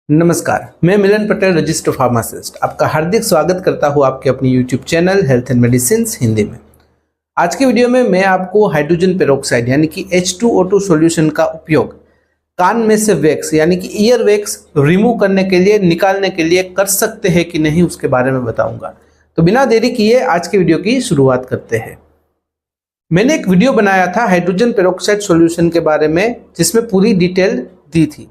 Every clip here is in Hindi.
नमस्कार, मैं मिलन पटेल, रजिस्टर्ड फार्मासिस्ट, आपका हार्दिक स्वागत करता हूं आपके अपनी YouTube channel health and medicine Hindi में। आज की वीडियो में मैं आपको हाइड्रोजन पेरोक्साइड यानी कि H2O2 सॉल्यूशन का उपयोग कान में से वैक्स यानी कि ईयर वैक्स रिमूव करने के लिए, निकालने के लिए कर सकते हैं कि नहीं, उसके बारे में बताऊंगा। तो बिना देरी किए आज की वीडियो की शुरुआत करते हैं। मैंने एक वीडियो बनाया था हाइड्रोजन पेरोक्साइड सॉल्यूशन के बारे में, जिसमें पूरी डिटेल दी थी।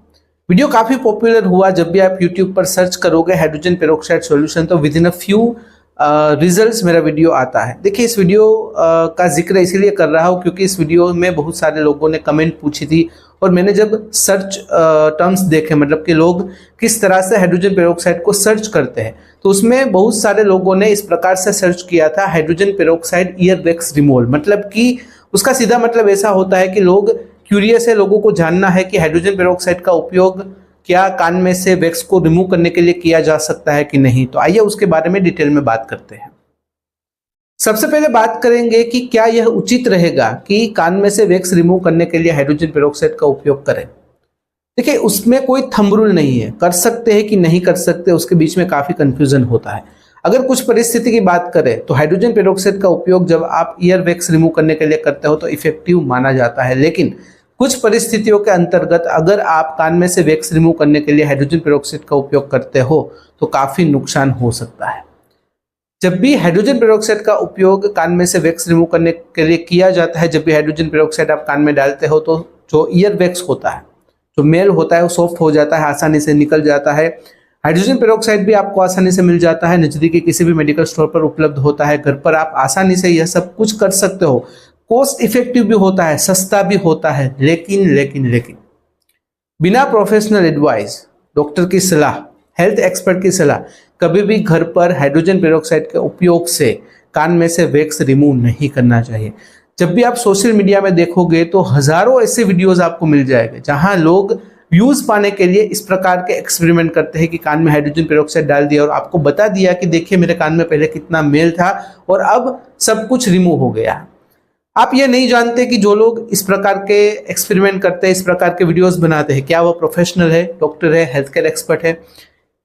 वीडियो काफ़ी पॉपुलर हुआ। जब भी आप YouTube पर सर्च करोगे हाइड्रोजन पेरोक्साइड सॉल्यूशन तो with in a few results मेरा वीडियो आता है। देखिए, इस वीडियो का जिक्र इसीलिए कर रहा हूँ क्योंकि इस वीडियो में बहुत सारे लोगों ने कमेंट पूछी थी और मैंने जब सर्च टर्म्स देखे, मतलब कि लोग किस तरह से हाइड्रोजन पेरोक्साइड को सर्च करते हैं, तो उसमें बहुत सारे लोगों ने इस प्रकार से सर्च किया था hydrogen peroxide ear wax removal. मतलब कि उसका सीधा मतलब ऐसा होता है कि लोग क्यूरियस है, लोगों को जानना है कि हाइड्रोजन पेरोक्साइड का उपयोग क्या कान में से वैक्स को रिमूव करने के लिए किया जा सकता है कि नहीं। तो आइए उसके बारे में डिटेल में बात करते हैं। सबसे पहले बात करेंगे कि क्या यह उचित रहेगा कि कान में से वैक्स रिमूव करने के लिए हाइड्रोजन पेरोक्साइड का उपयोग करें। देखिए, उसमें कोई थंब रूल नहीं है, कर सकते हैं कि नहीं कर सकते, उसके बीच में काफी कंफ्यूजन होता है। अगर कुछ परिस्थिति की बात करें तो हाइड्रोजन पेरोक्साइड का उपयोग जब आप ईयर वैक्स रिमूव करने के लिए करते हो तो इफेक्टिव माना जाता है, लेकिन कुछ परिस्थितियों के अंतर्गत अगर आप कान में से वैक्स रिमूव करने के लिए हाइड्रोजन पेरोक्साइड का उपयोग करते हो तो काफी नुकसान हो सकता है। जब भी हाइड्रोजन पेरोक्साइड का उपयोग कान में से वैक्स रिमूव करने के लिए किया जाता है, जब भी हाइड्रोजन पेरोक्साइड आप कान में डालते हो तो जो ईयर वैक्स होता है, जो मेल होता है, वो सॉफ्ट हो जाता है, आसानी से निकल जाता है। हाइड्रोजन पेरोक्साइड भी आपको आसानी से मिल जाता है, नजदीकी किसी भी मेडिकल स्टोर पर उपलब्ध होता है। घर पर आप आसानी से यह सब कुछ कर सकते हो। कॉस्ट इफेक्टिव भी होता है, सस्ता भी होता है, लेकिन बिना प्रोफेशनल एडवाइस, डॉक्टर की सलाह, हेल्थ एक्सपर्ट की सलाह, कभी भी घर पर हाइड्रोजन पेरोक्साइड के उपयोग से कान में से वैक्स रिमूव नहीं करना चाहिए। जब भी आप सोशल मीडिया में देखोगे तो हजारों ऐसे वीडियोस आपको मिल जाएंगे जहां लोग व्यूज पाने के लिए इस प्रकार के एक्सपेरिमेंट करते हैं कि कान में हाइड्रोजन पेरोक्साइड डाल दिया और आपको बता दिया कि देखिए मेरे कान में पहले कितना मेल था और अब सब कुछ रिमूव हो गया। आप ये नहीं जानते कि जो लोग इस प्रकार के एक्सपेरिमेंट करते हैं, इस प्रकार के वीडियोस बनाते हैं, क्या वो प्रोफेशनल है, डॉक्टर है, हेल्थ केयर एक्सपर्ट है।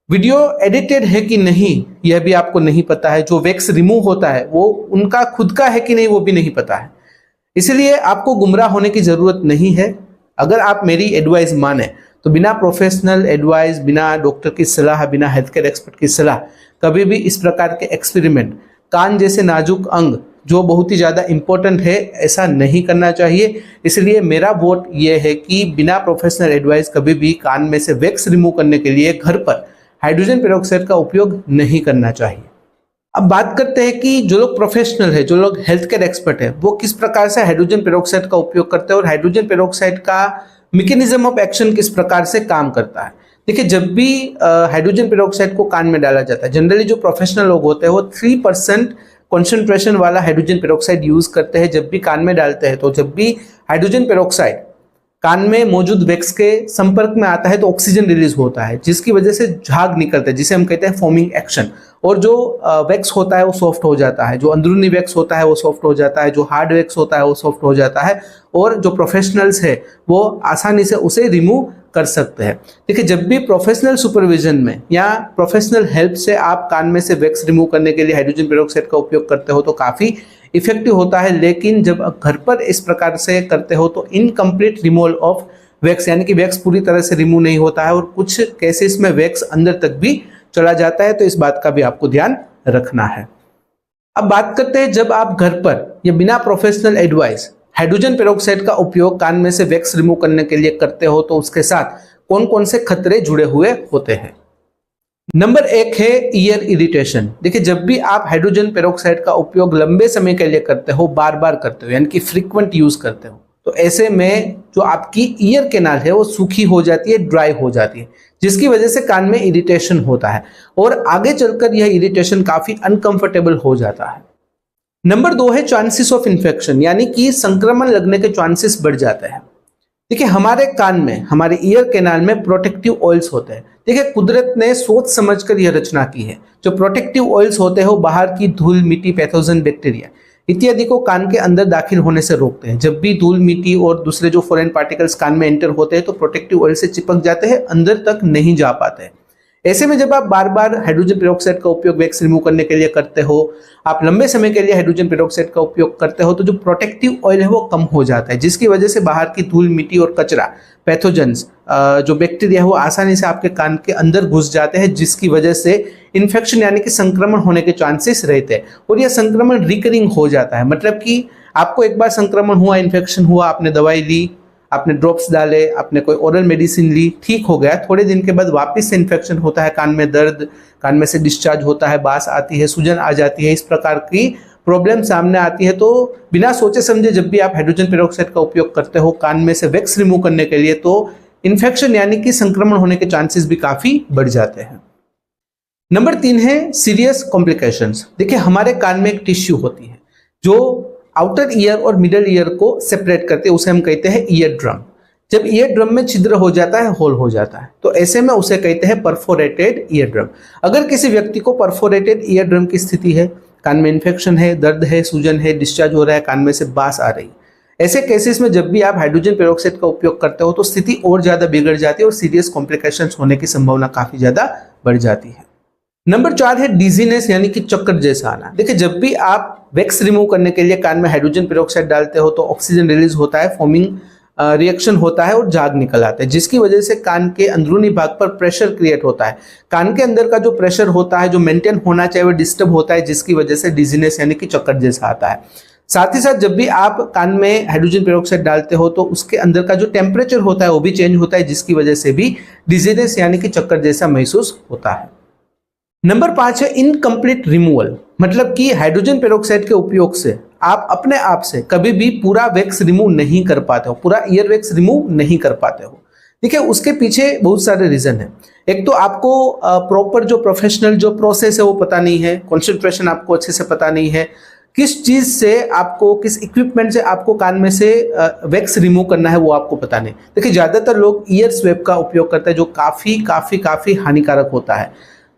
वीडियो एडिटेड है कि नहीं यह भी आपको नहीं पता है। जो वैक्स रिमूव होता है वो उनका खुद का है कि नहीं वो भी नहीं पता है। इसलिए आपको गुमराह होने की जरूरत नहीं है। अगर आप मेरी एडवाइस माने तो बिना प्रोफेशनल एडवाइस, बिना डॉक्टर की सलाह, बिना हेल्थ केयर एक्सपर्ट की सलाह कभी भी इस प्रकार के एक्सपेरिमेंट कान जैसे नाजुक अंग जो बहुत ही ज़्यादा इंपॉर्टेंट है, ऐसा नहीं करना चाहिए। इसलिए मेरा वोट ये है कि बिना प्रोफेशनल एडवाइस कभी भी कान में से वैक्स रिमूव करने के लिए घर पर हाइड्रोजन पेरोक्साइड का उपयोग नहीं करना चाहिए। अब बात करते हैं कि जो लोग प्रोफेशनल है, जो लोग हेल्थ केयर एक्सपर्ट है, वो किस प्रकार से हाइड्रोजन पेरोक्साइड का उपयोग करते हैं और हाइड्रोजन पेरोक्साइड का मैकेनिज्म ऑफ एक्शन किस प्रकार से काम करता है। देखिए, जब भी हाइड्रोजन पेरोक्साइड को कान में डाला जाता है, जनरली जो प्रोफेशनल लोग होते हैं वो 3% कॉन्सेंट्रेशन वाला हाइड्रोजन पेरोक्साइड यूज करते हैं जब भी कान में डालते हैं। तो जब भी हाइड्रोजन पेरोक्साइड कान में मौजूद वैक्स के संपर्क में आता है तो ऑक्सीजन रिलीज होता है, जिसकी वजह से झाग निकलता है, जिसे हम कहते हैं फोमिंग एक्शन। और जो वैक्स होता है वो सॉफ्ट हो जाता है, जो अंदरूनी वैक्स होता है वो सॉफ्ट हो जाता है, जो हार्ड वैक्स होता है वो सॉफ्ट हो जाता है और जो प्रोफेशनल्स है वो आसानी से उसे रिमूव कर सकते हैं। देखिए, जब भी प्रोफेशनल सुपरविजन में या प्रोफेशनल हेल्प से आप कान में से वैक्स रिमूव करने के लिए हाइड्रोजन पेरोक्साइड का उपयोग करते हो तो काफ़ी इफेक्टिव होता है। लेकिन जब घर पर इस प्रकार से करते हो तो इनकम्प्लीट रिमूवल ऑफ वैक्स यानी कि वैक्स पूरी तरह से रिमूव नहीं होता है और कुछ केसेस में वैक्स अंदर तक भी चला जाता है। तो इस बात का भी आपको ध्यान रखना है। अब बात करते हैं, जब आप घर पर या बिना प्रोफेशनल एडवाइस हाइड्रोजन पेरोक्साइड का उपयोग कान में से वैक्स रिमूव करने के लिए करते हो तो उसके साथ कौन कौन से खतरे जुड़े हुए होते हैं। नंबर 1 है ईयर इरिटेशन। देखिए, जब भी आप हाइड्रोजन पेरोक्साइड का उपयोग लंबे समय के लिए करते हो, बार बार करते हो यानी कि फ्रीक्वेंट यूज करते हो, तो ऐसे में जो आपकी ईयर कैनाल है वो सूखी हो जाती है, ड्राई हो जाती है, जिसकी वजह से कान में इरिटेशन होता है और आगे चलकर यह इरिटेशन काफी अनकंफर्टेबल हो जाता है। नंबर 2 है चांसेस ऑफ इन्फेक्शन, यानी कि संक्रमण लगने के चांसेस बढ़ जाते हैं। देखिए, हमारे कान में, हमारे ईयर कैनाल में प्रोटेक्टिव ऑयल्स होते हैं। देखिए, कुदरत ने सोच समझकर यह रचना की है। जो प्रोटेक्टिव ऑयल्स होते हैं वो बाहर की धूल, मिट्टी, पैथोजन, बैक्टीरिया इत्यादि को कान के अंदर दाखिल होने से रोकते हैं। जब भी धूल, मिट्टी और दूसरे जो फॉरेन पार्टिकल्स कान में एंटर होते हैं तो प्रोटेक्टिव ऑयल से चिपक जाते हैं, अंदर तक नहीं जा पाते हैं। ऐसे में जब आप बार बार हाइड्रोजन पेरोक्साइड का उपयोग वैक्स रिमूव करने के लिए करते हो, आप लंबे समय के लिए हाइड्रोजन पेरोक्साइड का उपयोग करते हो, तो जो प्रोटेक्टिव ऑयल है वो कम हो जाता है, जिसकी वजह से बाहर की धूल, मिट्टी और कचरा, पैथोजेंस, जो बैक्टीरिया है वो आसानी से आपके कान के अंदर घुस जाते हैं, जिसकी वजह से इन्फेक्शन यानी कि संक्रमण होने के चांसेस रहते हैं। और यह संक्रमण रिकरिंग हो जाता है, मतलब कि आपको एक बार संक्रमण हुआ, इन्फेक्शन हुआ, आपने दवाई ली, आपने ड्रॉप्स डाले, आपने कोई ओरल मेडिसिन ली, ठीक हो गया, थोड़े दिन के बाद वापस से इन्फेक्शन होता है, कान में दर्द, कान में से डिस्चार्ज होता है, बास आती है, सूजन आ जाती है, इस प्रकार की प्रॉब्लम सामने आती है। तो बिना सोचे समझे जब भी आप हाइड्रोजन पेरोक्साइड का उपयोग करते हो कान में से वैक्स रिमूव करने के लिए, तो इन्फेक्शन यानी कि संक्रमण होने के चांसेस भी काफी बढ़ जाते हैं। नंबर 3 है सीरियस कॉम्प्लिकेशंस। देखिए, हमारे कान में एक टिश्यू होती है जो आउटर ईयर और मिडल ईयर को सेपरेट करते हैं, उसे हम कहते हैं ईयर ड्रम। जब ईयर ड्रम में छिद्र हो जाता है, होल हो जाता है, तो ऐसे में उसे कहते हैं परफोरेटेड ईयर ड्रम। अगर किसी व्यक्ति को परफोरेटेड ईयर ड्रम की स्थिति है, कान में इन्फेक्शन है, दर्द है, सूजन है, डिस्चार्ज हो रहा है, कान में से बास आ रही, ऐसे केसेस में जब भी आप हाइड्रोजन पेरोक्साइड का उपयोग करते हो तो स्थिति और ज्यादा बिगड़ जाती है और सीरियस कॉम्प्लिकेशंस होने की संभावना काफी ज्यादा बढ़ जाती है। नंबर 4 है डिजीनेस यानी कि चक्कर जैसा आना। देखिए, जब भी आप वैक्स रिमूव करने के लिए कान में हाइड्रोजन पेरोक्साइड डालते हो तो ऑक्सीजन रिलीज होता है, फॉर्मिंग रिएक्शन होता है और झाग निकल आता है, जिसकी वजह से कान के अंदरूनी भाग पर प्रेशर क्रिएट होता है। कान के अंदर का जो प्रेशर होता है, जो मेंटेन होना चाहिए, वो डिस्टर्ब होता है, जिसकी वजह से डिजीनेस यानी कि चक्कर जैसा आता है। साथ ही साथ जब भी आप कान में हाइड्रोजन पेरोक्साइड डालते हो तो उसके अंदर का जो टेम्परेचर होता है वो भी चेंज होता है, जिसकी वजह से भी डिजीनेस यानी कि चक्कर जैसा महसूस होता है। नंबर 5 है इनकम्प्लीट रिमूवल, मतलब कि हाइड्रोजन पेरोक्साइड के उपयोग से आप अपने आप से कभी भी पूरा वैक्स रिमूव नहीं कर पाते हो, पूरा ईयर वैक्स रिमूव नहीं कर पाते हो। देखिए, उसके पीछे बहुत सारे रीजन है। एक तो आपको प्रॉपर जो प्रोफेशनल जो प्रोसेस है वो पता नहीं है, कॉन्सेंट्रेशन आपको अच्छे से पता नहीं है, किस चीज से आपको, किस इक्विपमेंट से आपको कान में से वैक्स रिमूव करना है वो आपको पता नहीं। देखिए, ज्यादातर लोग ईयर स्वेप का उपयोग करते हैं जो काफी हानिकारक होता है।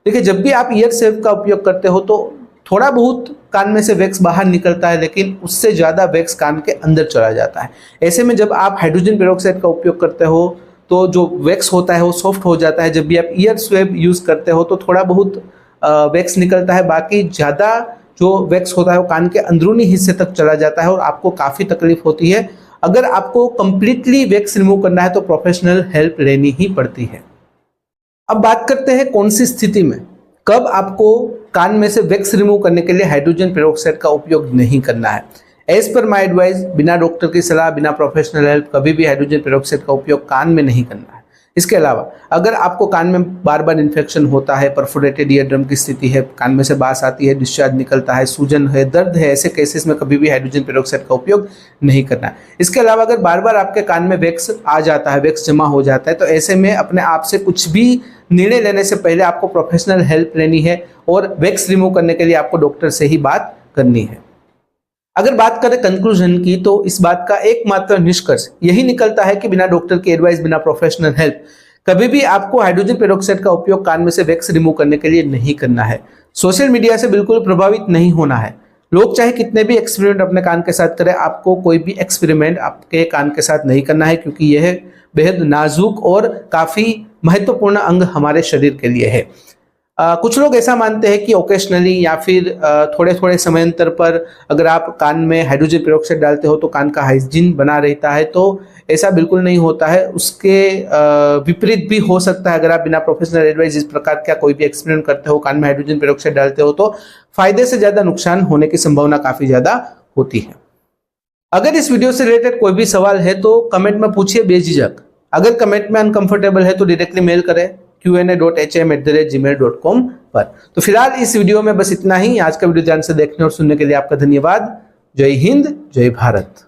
देखिए, जब भी आप ईयर स्वेप का उपयोग करते हो तो थोड़ा बहुत कान में से वैक्स बाहर निकलता है, लेकिन उससे ज्यादा वैक्स कान के अंदर चला जाता है। ऐसे में जब आप हाइड्रोजन पेरोक्साइड का उपयोग करते हो तो जो वैक्स होता है वो सॉफ्ट हो जाता है। जब भी आप ईयर स्वेप यूज करते हो तो थोड़ा बहुत वैक्स निकलता है, बाकी ज्यादा जो वैक्स होता है वो कान के अंदरूनी हिस्से तक चला जाता है और आपको काफी तकलीफ होती है। अगर आपको कंप्लीटली वैक्स रिमूव करना है तो प्रोफेशनल हेल्प लेनी ही पड़ती है। अब बात करते हैं कौन सी स्थिति में, कब आपको कान में से वैक्स रिमूव करने के लिए हाइड्रोजन पेरोक्साइड का उपयोग नहीं करना है। एज पर माय एडवाइस, बिना डॉक्टर की सलाह, बिना प्रोफेशनल हेल्प कभी भी हाइड्रोजन पेरोक्साइड का उपयोग कान में नहीं करना है। इसके अलावा अगर आपको कान में बार बार इन्फेक्शन होता है, परफोरेटेड ईयर ड्रम की स्थिति है, कान में से बास आती है, डिस्चार्ज निकलता है, सूजन है, दर्द है, ऐसे केसेस में कभी भी हाइड्रोजन पेरोक्साइड का उपयोग नहीं करना है। इसके अलावा अगर बार बार आपके कान में वैक्स आ जाता है, वैक्स जमा हो जाता है, तो ऐसे में अपने आप से कुछ भी निर्णय लेने से पहले आपको प्रोफेशनल हेल्प लेनी है और वैक्स रिमूव करने के लिए आपको डॉक्टर से ही बात करनी है। अगर बात करें कंक्लूजन की, तो इस बात का एकमात्र निष्कर्ष यही निकलता है कि बिना डॉक्टर की एडवाइस, बिना प्रोफेशनल हेल्प कभी भी आपको हाइड्रोजन पेरोक्साइड का उपयोग कान में से वैक्स रिमूव करने के लिए नहीं करना है। सोशल मीडिया से बिल्कुल प्रभावित नहीं होना है। लोग चाहे कितने भी एक्सपेरिमेंट अपने कान के साथ करें, आपको कोई भी एक्सपेरिमेंट आपके कान के साथ नहीं करना है, क्योंकि यह बेहद नाजुक और काफी महत्वपूर्ण अंग हमारे शरीर के लिए है। कुछ लोग ऐसा मानते हैं कि ओकेशनली या फिर थोड़े थोड़े समयांतर पर अगर आप कान में हाइड्रोजन पेरोक्साइड डालते हो तो कान का हाइजीन बना रहता है, तो ऐसा बिल्कुल नहीं होता है। उसके विपरीत भी हो सकता है। अगर आप बिना प्रोफेशनल एडवाइस इस प्रकार का कोई भी एक्सपेरिमेंट करते हो, कान में हाइड्रोजन पेरोक्साइड डालते हो, तो फायदे से ज्यादा नुकसान होने की संभावना काफी ज्यादा होती है। अगर इस वीडियो से रिलेटेड कोई भी सवाल है तो कमेंट में पूछिए बेझिझक। अगर कमेंट में अनकंफर्टेबल है तो डायरेक्टली मेल करें qa.hm@gmail.com पर। तो फिलहाल इस वीडियो में बस इतना ही। आज का वीडियो ध्यान से देखने और सुनने के लिए आपका धन्यवाद। जय हिंद, जय भारत।